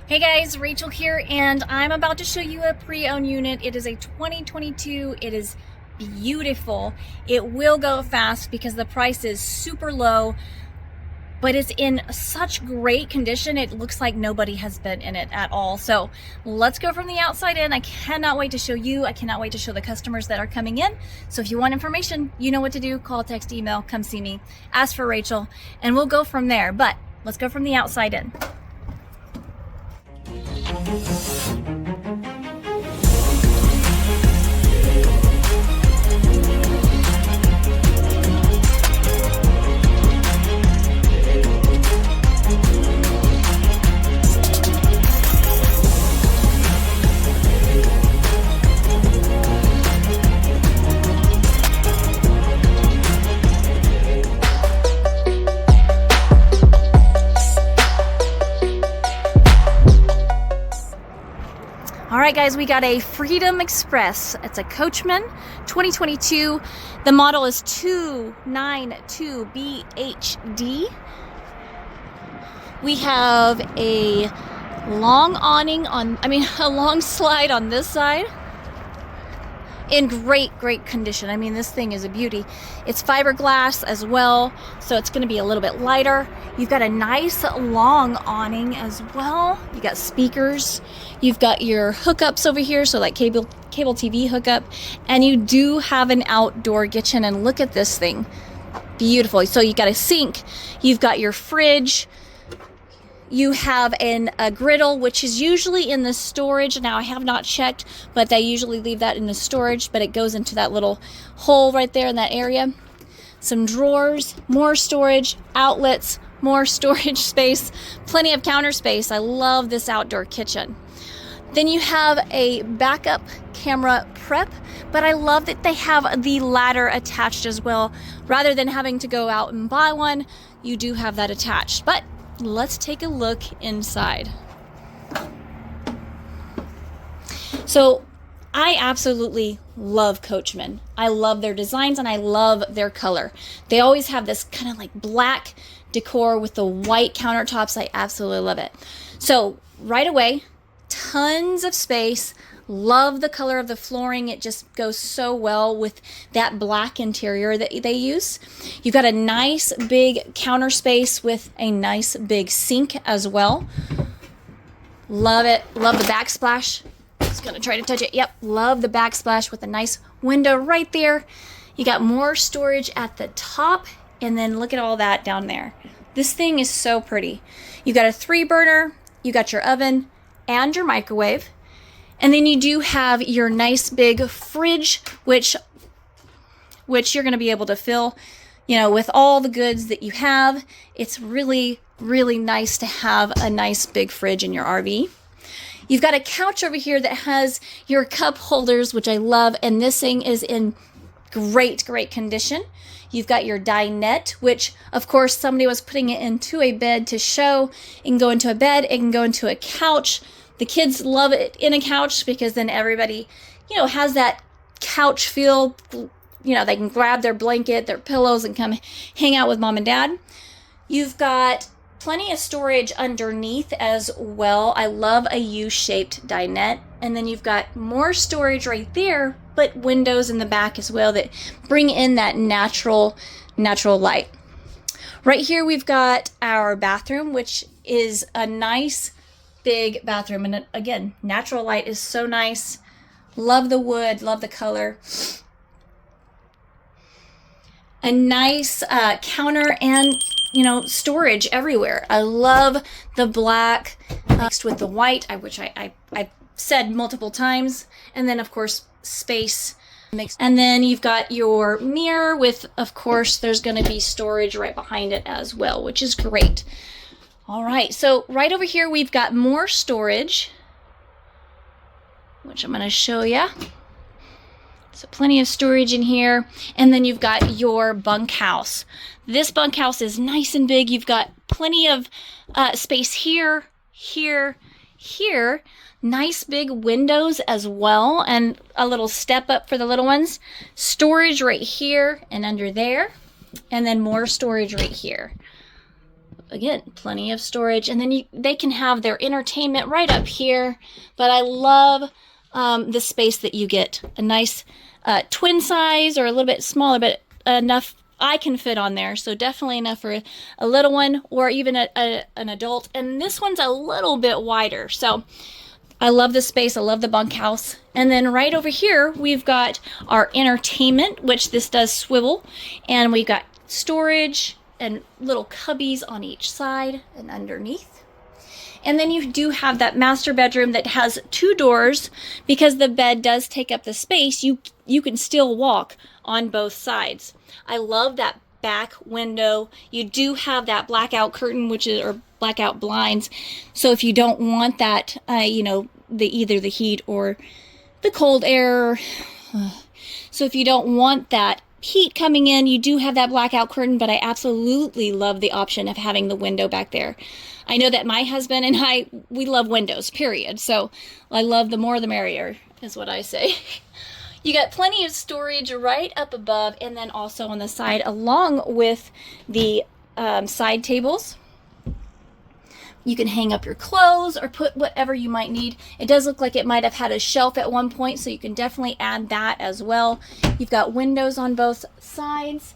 Hey guys, Rachel here, and I'm about to show you a pre-owned unit. It is a 2022. It is beautiful. It will go fast because the price is super low, but it's in such great condition. It looks like nobody has been in it at all. So let's go from the outside in. I cannot wait to show you. I cannot wait to show the customers that are coming in. So if you want information, you know what to do. Call, text, email, come see me, ask for Rachel, and we'll go from there. But let's go from the outside in. All right, guys, we got a Freedom Express. It's a Coachmen 2022. The model is 292BHD. We have a long awning a long slide on this side in great condition. I mean, this thing is a beauty. It's fiberglass as well, so it's going to be a little bit lighter. You've got a nice long awning as well. You got speakers. You've got your hookups over here, so like cable TV hookup, and you do have an outdoor kitchen. And look at this thing, beautiful. So you got a sink. You've got your fridge. You have a griddle, which is usually in the storage. Now, I have not checked, but they usually leave that in the storage, but it goes into that little hole right there in that area. Some drawers, more storage, outlets, more storage space, plenty of counter space. I love this outdoor kitchen. Then you have a backup camera prep, but I love that they have the ladder attached as well. Rather than having to go out and buy one, you do have that attached. But let's take a look inside. So I absolutely love Coachmen. I love their designs and I love their color. They always have this kind of like black decor with the white countertops. I absolutely love it. So right away, tons of space. Love the color of the flooring. It just goes so well with that black interior that they use. You've got a nice big counter space with a nice big sink as well. Love it. Love the backsplash. Just gonna try to touch it. Yep, love the backsplash with a nice window right there. You got more storage at the top, and then look at all that down there. This thing is so pretty. You got a 3-burner, you got your oven and your microwave. And then you do have your nice big fridge, which you're going to be able to fill, with all the goods that you have. It's really, really nice to have a nice big fridge in your RV. You've got a couch over here that has your cup holders, which I love. And this thing is in great condition. You've got your dinette, which of course somebody was putting it into a bed to show. It can go into a bed. It can go into a couch. The kids love it in a couch because then everybody, has that couch feel. They can grab their blanket, their pillows, and come hang out with mom and dad. You've got plenty of storage underneath as well. I love a U-shaped dinette. And then you've got more storage right there, but windows in the back as well that bring in that natural light. Right here we've got our bathroom, which is a nice big bathroom, and again, natural light is so nice. Love the wood, love the color. A nice counter and storage everywhere. I love the black mixed with the white, which I said multiple times, and then of course space mixed. And then you've got your mirror with, of course, there's going to be storage right behind it as well, which is great. All right, so right over here, we've got more storage, which I'm going to show you. So plenty of storage in here. And then you've got your bunkhouse. This bunkhouse is nice and big. You've got plenty of space here, here, here. Nice big windows as well, and a little step up for the little ones. Storage right here and under there. And then more storage right here. again, plenty of storage. And then they can have their entertainment right up here. But I love the space that you get. A nice twin size, or a little bit smaller, but enough I can fit on there. So definitely enough for a little one, or even an adult. And this one's a little bit wider. So I love the space. I love the bunkhouse. And then right over here, we've got our entertainment, which this does swivel. And we've got storage and little cubbies on each side and underneath. And then you do have that master bedroom that has 2 doors. Because the bed does take up the space, you can still walk on both sides. I love that back window. You do have that blackout curtain, or blackout blinds. So if you don't want that, either the heat or the cold air. So if you don't want that heat coming in, you do have that blackout curtain, but I absolutely love the option of having the window back there. I know that my husband and we love windows, period. So I love the more the merrier, is what I say. You got plenty of storage right up above, and then also on the side, along with the side tables. You can hang up your clothes or put whatever you might need. It does look like it might have had a shelf at one point, so you can definitely add that as well. You've got windows on both sides.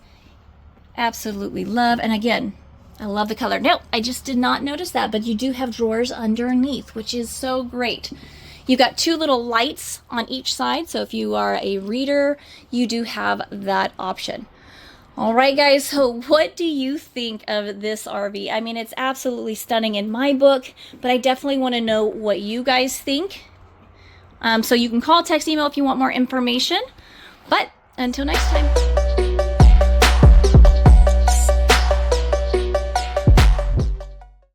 Absolutely love. And again, I love the color. No, I just did not notice that, but you do have drawers underneath, which is so great. You've got 2 little lights on each side, so if you are a reader, you do have that option. All right, guys, so what do you think of this RV? I mean, it's absolutely stunning in my book, but I definitely want to know what you guys think. So you can call, text, email if you want more information. But until next time.